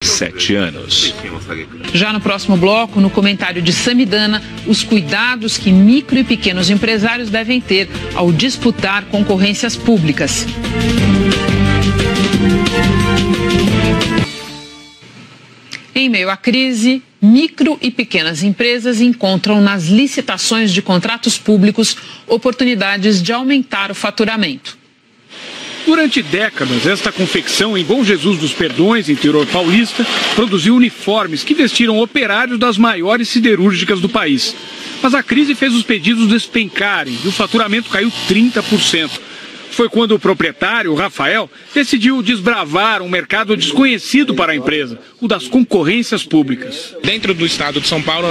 7 anos. Já no próximo bloco, no comentário de Samidana, os cuidados que micro e pequenos empresários devem ter ao disputar concorrências públicas. Em meio à crise, micro e pequenas empresas encontram nas licitações de contratos públicos oportunidades de aumentar o faturamento. Durante décadas, esta confecção em Bom Jesus dos Perdões, interior paulista, produziu uniformes que vestiram operários das maiores siderúrgicas do país. Mas a crise fez os pedidos despencarem e o faturamento caiu 30%. Foi quando o proprietário, Rafael, decidiu desbravar um mercado desconhecido para a empresa, o das concorrências públicas. Dentro do estado de São Paulo,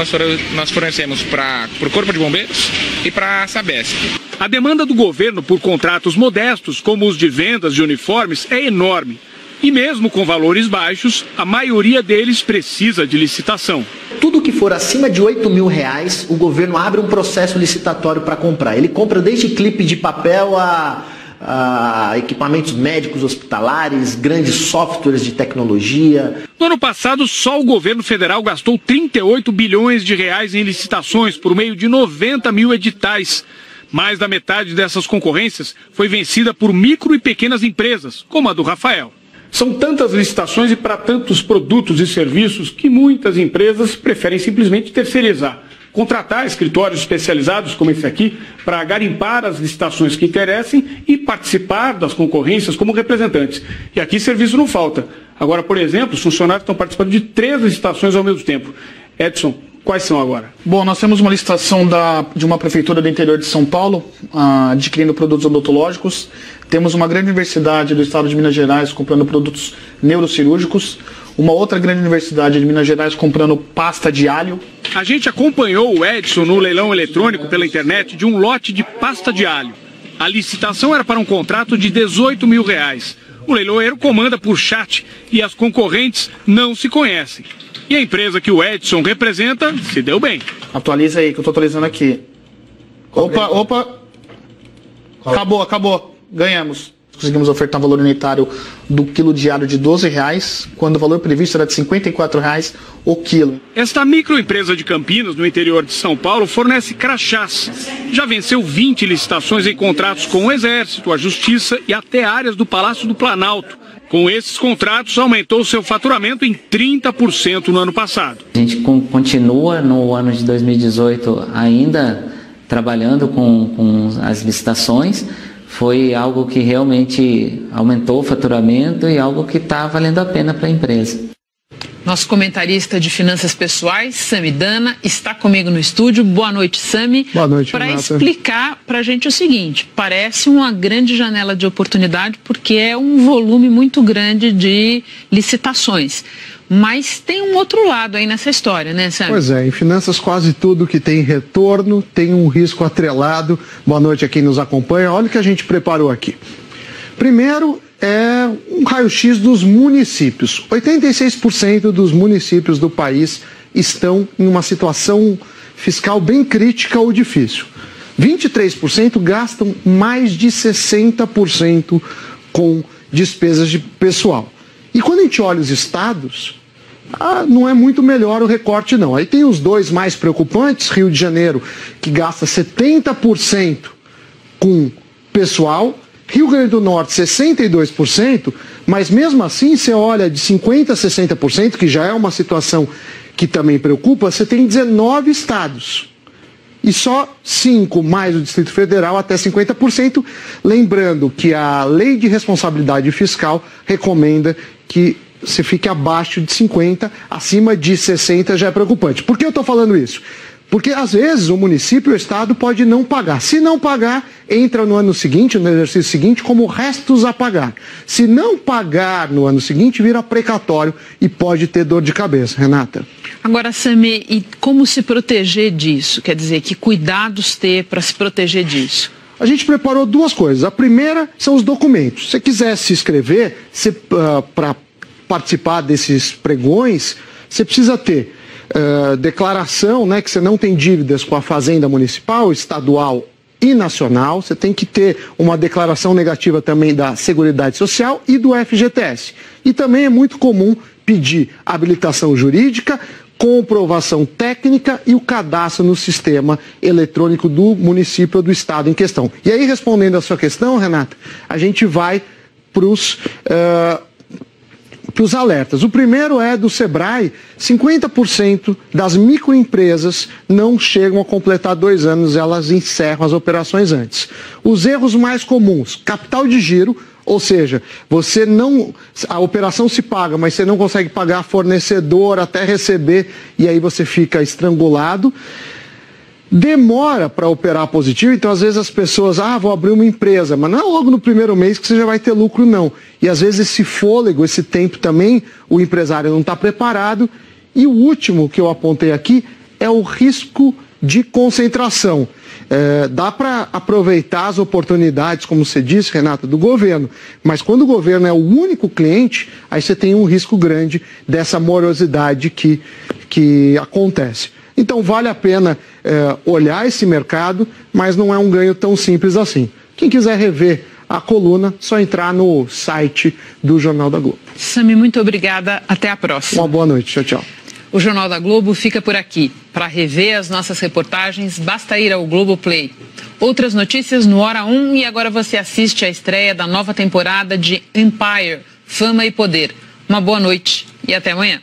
nós fornecemos para o Corpo de Bombeiros e para a Sabesp. A demanda do governo por contratos modestos, como os de vendas de uniformes, é enorme. E mesmo com valores baixos, a maioria deles precisa de licitação. Tudo que for acima de R$8.000, o governo abre um processo licitatório para comprar. Ele compra desde clipe de papel a equipamentos médicos hospitalares, grandes softwares de tecnologia. No ano passado, só o governo federal gastou 38 bilhões de reais em licitações por meio de 90 mil editais. Mais da metade dessas concorrências foi vencida por micro e pequenas empresas, como a do Rafael. São tantas licitações e para tantos produtos e serviços que muitas empresas preferem simplesmente terceirizar. Contratar escritórios especializados como esse aqui para garimpar as licitações que interessem e participar das concorrências como representantes. E aqui serviço não falta. Agora, por exemplo, os funcionários estão participando de 3 licitações ao mesmo tempo. Edson, quais são agora? Bom, nós temos uma licitação de uma prefeitura do interior de São Paulo, adquirindo produtos odontológicos. Temos uma grande universidade do estado de Minas Gerais comprando produtos neurocirúrgicos. Uma outra grande universidade de Minas Gerais comprando pasta de alho. A gente acompanhou o Edson no leilão eletrônico pela internet de um lote de pasta de alho. A licitação era para um contrato de R$18 mil. O leiloeiro comanda por chat e as concorrentes não se conhecem. E a empresa que o Edson representa se deu bem. Atualiza aí, que eu estou atualizando aqui. Opa. Acabou. Ganhamos. Conseguimos ofertar um valor unitário do quilo de alho de R$12, quando o valor previsto era de R$54 o quilo. Esta microempresa de Campinas, no interior de São Paulo, fornece crachás. Já venceu 20 licitações em contratos com o Exército, a Justiça e até áreas do Palácio do Planalto. Com esses contratos, aumentou seu faturamento em 30% no ano passado. A gente continua no ano de 2018 ainda trabalhando com as licitações. Foi algo que realmente aumentou o faturamento e algo que está valendo a pena para a empresa. Nosso comentarista de finanças pessoais, Samidana, está comigo no estúdio. Boa noite, Sami. Boa noite, para explicar para a gente o seguinte, parece uma grande janela de oportunidade porque é um volume muito grande de licitações. Mas tem um outro lado aí nessa história, né, Sami? Pois é, em finanças quase tudo que tem retorno tem um risco atrelado. Boa noite a quem nos acompanha. Olha o que a gente preparou aqui. Primeiro é um raio-x dos municípios. 86% dos municípios do país estão em uma situação fiscal bem crítica ou difícil. 23% gastam mais de 60% com despesas de pessoal. E quando a gente olha os estados, não é muito melhor o recorte não. Aí tem os dois mais preocupantes, Rio de Janeiro, que gasta 70% com pessoal, Rio Grande do Norte 62%, mas mesmo assim você olha de 50% a 60%, que já é uma situação que também preocupa, você tem 19 estados. E só 5 mais o Distrito Federal até 50%, lembrando que a Lei de Responsabilidade Fiscal recomenda que você fique abaixo de 50, acima de 60 já é preocupante. Por que eu estou falando isso? Porque às vezes o município e o estado pode não pagar. Se não pagar, entra no ano seguinte, no exercício seguinte, como restos a pagar. Se não pagar no ano seguinte, vira precatório e pode ter dor de cabeça. Renata. Agora, Sami, e como se proteger disso? Quer dizer, que cuidados ter para se proteger disso? A gente preparou duas coisas. A primeira são os documentos. Se você quiser se inscrever para participar desses pregões, você precisa ter declaração, né, que você não tem dívidas com a Fazenda Municipal, Estadual e nacional, você tem que ter uma declaração negativa também da Seguridade Social e do FGTS. E também é muito comum pedir habilitação jurídica, comprovação técnica e o cadastro no sistema eletrônico do município ou do estado em questão. E aí, respondendo a sua questão, Renata, a gente vai para os alertas. O primeiro é do Sebrae: 50% das microempresas não chegam a completar 2 anos, elas encerram as operações antes. Os erros mais comuns: capital de giro, ou seja, a operação se paga, mas você não consegue pagar fornecedor até receber, e aí você fica estrangulado. Demora para operar positivo, então às vezes as pessoas, vou abrir uma empresa, mas não é logo no primeiro mês que você já vai ter lucro, não. E às vezes esse fôlego, esse tempo também, o empresário não está preparado. E o último que eu apontei aqui é o risco de concentração. Dá para aproveitar as oportunidades, como você disse, Renata, do governo, mas quando o governo é o único cliente, aí você tem um risco grande dessa morosidade que acontece. Então vale a pena olhar esse mercado, mas não é um ganho tão simples assim. Quem quiser rever a coluna, só entrar no site do Jornal da Globo. Sami, muito obrigada. Até a próxima. Uma boa noite. Tchau, tchau. O Jornal da Globo fica por aqui. Para rever as nossas reportagens, basta ir ao Globoplay. Outras notícias no Hora 1, e agora você assiste à estreia da nova temporada de Empire, Fama e Poder. Uma boa noite e até amanhã.